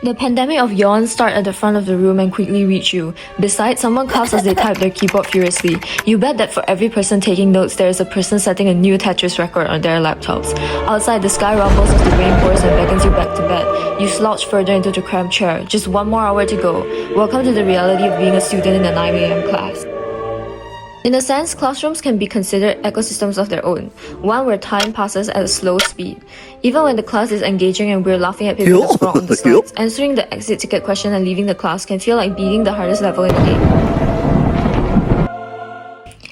The pandemic of yawns start at the front of the room and quickly reach you. Besides, someone coughs as they type their keyboard furiously. You bet that for every person taking notes, there is a person setting a new Tetris record on their laptops. Outside, the sky rumbles as the rain pours and beckons you back to bed. You slouch further into the cramped chair. Just one more hour to go. Welcome to the reality of being a student in a 9 a.m. class. In a sense, classrooms can be considered ecosystems of their own, one where time passes at a slow speed. Even when the class is engaging and we're laughing at people that scroll on the slides, answering the exit ticket question and leaving the class can feel like beating the hardest level in the game.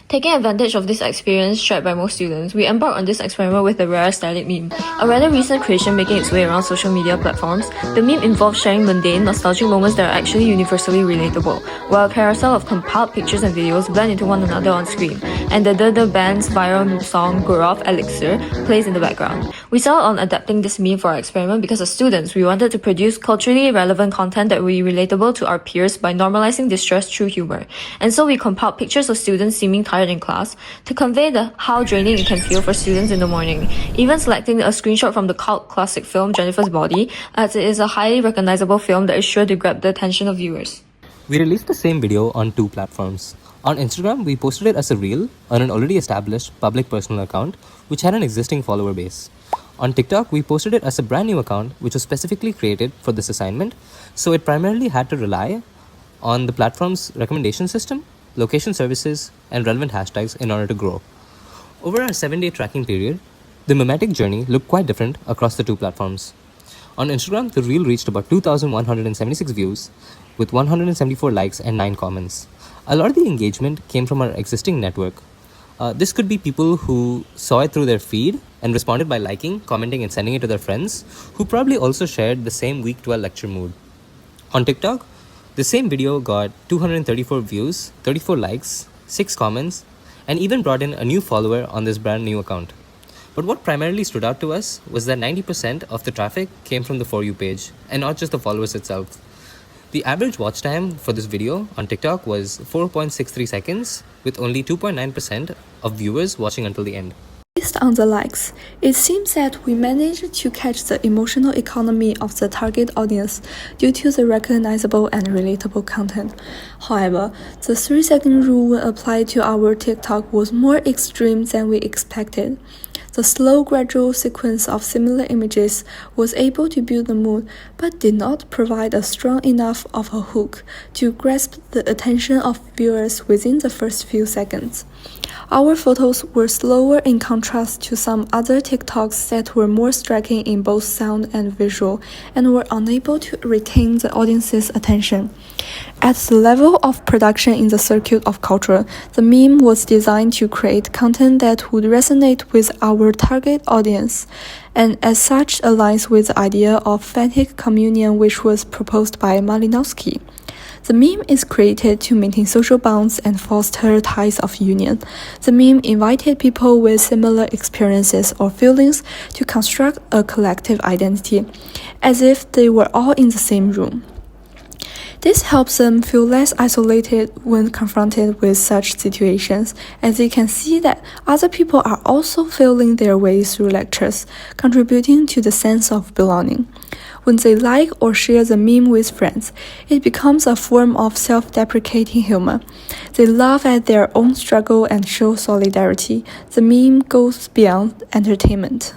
Taking advantage of this experience shared by most students, we embarked on this experiment with the rare stylic meme. A rather recent creation making its way around social media platforms, the meme involves sharing mundane, nostalgic moments that are actually universally relatable, while a carousel of compiled pictures and videos blend into one another on screen, and the band's viral song Goroff Elixir plays in the background. We settled on adapting this meme for our experiment because as students, we wanted to produce culturally relevant content that would be relatable to our peers by normalizing distress through humor. And so we compiled pictures of students seeming tired in class to convey how draining it can feel for students in the morning, even selecting a screenshot from the cult classic film Jennifer's Body, as it is a highly recognizable film that is sure to grab the attention of viewers. We released the same video on 2 platforms. On Instagram, we posted it as a reel on an already established public personal account which had an existing follower base. On TikTok, we posted it as a brand new account which was specifically created for this assignment, so it primarily had to rely on the platform's recommendation system, location services, and relevant hashtags in order to grow. Over our 7-day tracking period, the mimetic journey looked quite different across the 2 platforms. On Instagram, the reel reached about 2,176 views with 174 likes and 9 comments. A lot of the engagement came from our existing network. This could be people who saw it through their feed and responded by liking, commenting, and sending it to their friends, who probably also shared the same week 12 lecture mood. On TikTok, the same video got 234 views, 34 likes, 6 comments, and even brought in a new follower on this brand new account. But what primarily stood out to us was that 90% of the traffic came from the For You page, and not just the followers itself. The average watch time for this video on TikTok was 4.63 seconds, with only 2.9% of viewers watching until the end. Based on the likes, it seems that we managed to catch the emotional economy of the target audience due to the recognizable and relatable content. However, the 3-second rule when applied to our TikTok was more extreme than we expected. The slow, gradual sequence of similar images was able to build the mood, but did not provide a strong enough of a hook to grasp the attention of viewers within the first few seconds. Our photos were slower in contrast to some other TikToks that were more striking in both sound and visual, and were unable to retain the audience's attention. At the level of production in the circuit of culture, the meme was designed to create content that would resonate with our target audience, and as such aligns with the idea of phatic communion which was proposed by Malinowski. The meme is created to maintain social bonds and foster ties of union. The meme invited people with similar experiences or feelings to construct a collective identity, as if they were all in the same room. This helps them feel less isolated when confronted with such situations, as they can see that other people are also feeling their way through lectures, contributing to the sense of belonging. When they like or share the meme with friends, it becomes a form of self-deprecating humor. They laugh at their own struggle and show solidarity. The meme goes beyond entertainment.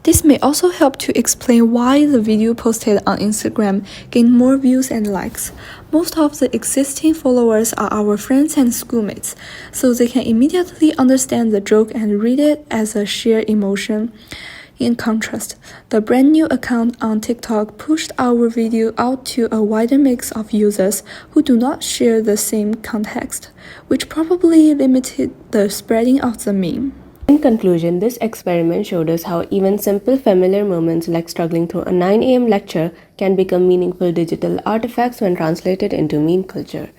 This may also help to explain why the video posted on Instagram gained more views and likes. Most of the existing followers are our friends and schoolmates, so they can immediately understand the joke and read it as a shared emotion. In contrast, the brand new account on TikTok pushed our video out to a wider mix of users who do not share the same context, which probably limited the spreading of the meme. In conclusion, this experiment showed us how even simple familiar moments like struggling through a 9 a.m. lecture can become meaningful digital artifacts when translated into meme culture.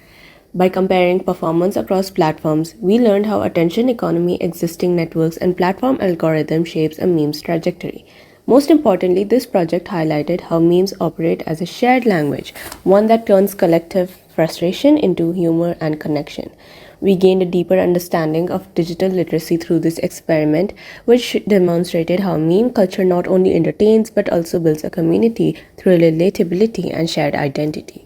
By comparing performance across platforms, we learned how attention economy, existing networks, and platform algorithm shapes a meme's trajectory. Most importantly, this project highlighted how memes operate as a shared language, one that turns collective frustration into humor and connection. We gained a deeper understanding of digital literacy through this experiment, which demonstrated how meme culture not only entertains but also builds a community through relatability and shared identity.